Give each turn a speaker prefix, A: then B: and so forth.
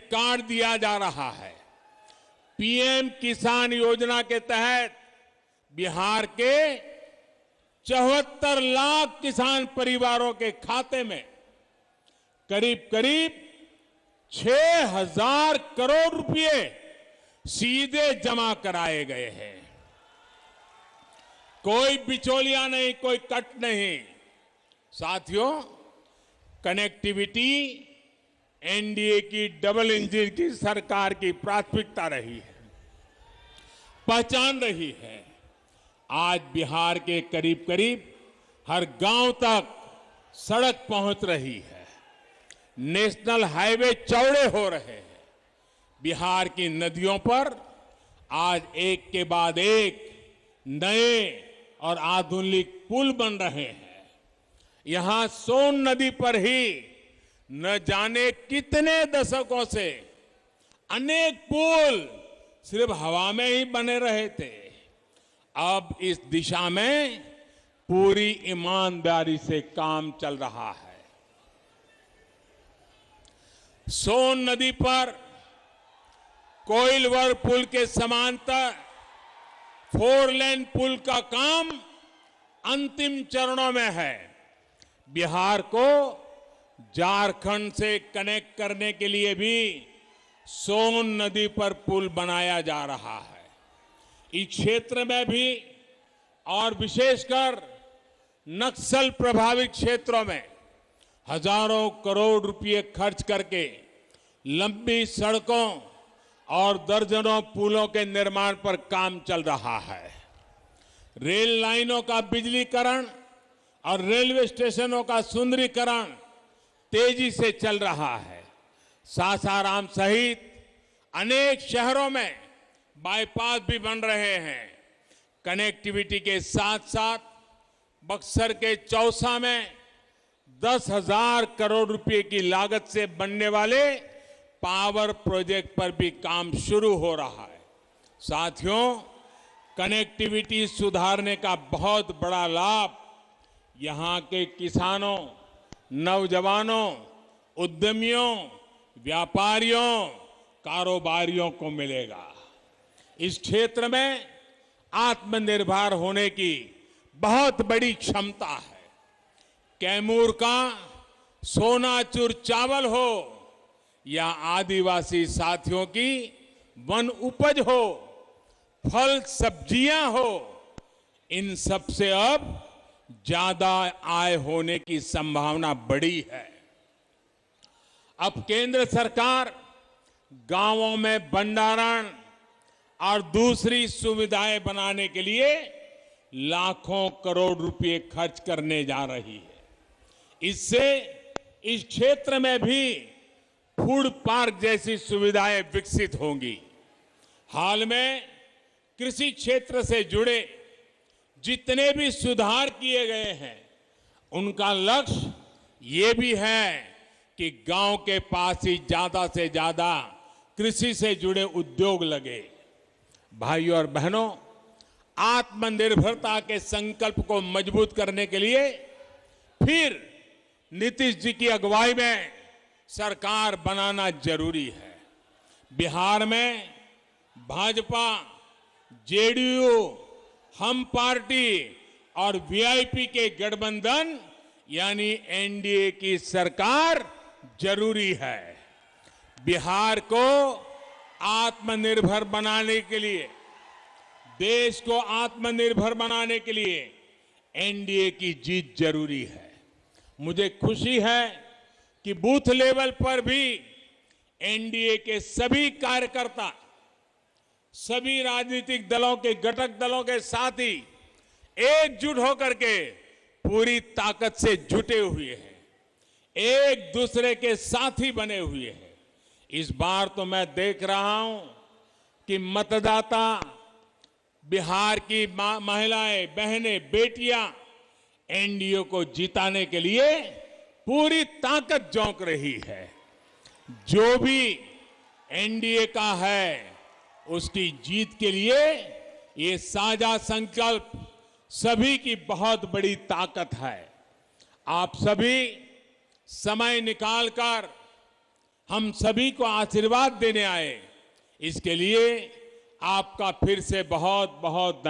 A: Card दिया जा रहा है। पीएम किसान योजना के तहत बिहार के 74 लाख किसान परिवारों के खाते में करीब करीब 6,000 करोड़ रुपए सीधे जमा कराए गए हैं। कोई बिचौलिया नहीं, कोई कट नहीं। साथियों, कनेक्टिविटी एनडीए की डबल इंजन की सरकार की प्राथमिकता रही है, पहचान रही है। आज बिहार के करीब करीब हर गांव तक सड़क पहुंच रही है, नेशनल हाईवे चौड़े हो रहे हैं, बिहार की नदियों पर आज एक के बाद एक नए और आधुनिक पुल बन रहे हैं। यहां सोन नदी पर ही न जाने कितने दशकों से अनेक पुल सिर्फ हवा में ही बने रहे थे। अब इस दिशा में पूरी ईमानदारी से काम चल रहा है। सोन नदी पर कोइलवर पुल के समांतर 4 लेन पुल का काम अंतिम चरणों में है। बिहार को झारखंड से कनेक्ट करने के लिए भी सोन नदी पर पुल बनाया जा रहा है। इस क्षेत्र में भी और विशेषकर नक्सल प्रभावित क्षेत्रों में हजारों करोड़ रुपए खर्च करके लंबी सड़कों और दर्जनों पुलों के निर्माण पर काम चल रहा है। रेल लाइनों का बिजलीकरण और रेलवे स्टेशनों का सुंदरीकरण तेजी से चल रहा है। सासाराम सहित अनेक शहरों में बाईपास भी बन रहे हैं। कनेक्टिविटी के साथ साथ बक्सर के चौसा में 10,000 करोड़ रुपए की लागत से बनने वाले पावर प्रोजेक्ट पर भी काम शुरू हो रहा है। साथियों, कनेक्टिविटी सुधारने का बहुत बड़ा लाभ यहां के किसानों, नौजवानों, उद्यमियों, व्यापारियों, कारोबारियों को मिलेगा। इस क्षेत्र में आत्मनिर्भर होने की बहुत बड़ी क्षमता है। कैमूर का सोनाचूर चावल हो या आदिवासी साथियों की वन उपज हो, फल सब्जियां हो, इन सब से अब ज्यादा आय होने की संभावना बड़ी है। अब केंद्र सरकार गांवों में भंडारण और दूसरी सुविधाएं बनाने के लिए लाखों करोड़ रुपए खर्च करने जा रही है। इससे इस क्षेत्र में भी फूड पार्क जैसी सुविधाएं विकसित होंगी। हाल में कृषि क्षेत्र से जुड़े जितने भी सुधार किए गए हैं, उनका लक्ष्य ये भी है कि गांव के पास ही ज्यादा से ज्यादा कृषि से जुड़े उद्योग लगे। भाइयों और बहनों, आत्मनिर्भरता के संकल्प को मजबूत करने के लिए फिर नीतीश जी की अगुवाई में सरकार बनाना जरूरी है। बिहार में भाजपा, जेडीयू, हम पार्टी और वीआईपी के गठबंधन यानी एनडीए की सरकार जरूरी है। बिहार को आत्मनिर्भर बनाने के लिए, देश को आत्मनिर्भर बनाने के लिए एनडीए की जीत जरूरी है। मुझे खुशी है कि बूथ लेवल पर भी एनडीए के सभी कार्यकर्ता, सभी राजनीतिक दलों के घटक दलों के साथ ही एकजुट होकर के पूरी ताकत से जुटे हुए हैं, एक दूसरे के साथी बने हुए हैं। इस बार तो मैं देख रहा हूं कि मतदाता, बिहार की महिलाएं, बहनें, बेटियां एनडीए को जिताने के लिए पूरी ताकत झोंक रही है। जो भी एनडीए का है, उसकी जीत के लिए ये साझा संकल्प सभी की बहुत बड़ी ताकत है। आप सभी समय निकालकर हम सभी को आशीर्वाद देने आए, इसके लिए आपका फिर से बहुत बहुत धन्यवाद।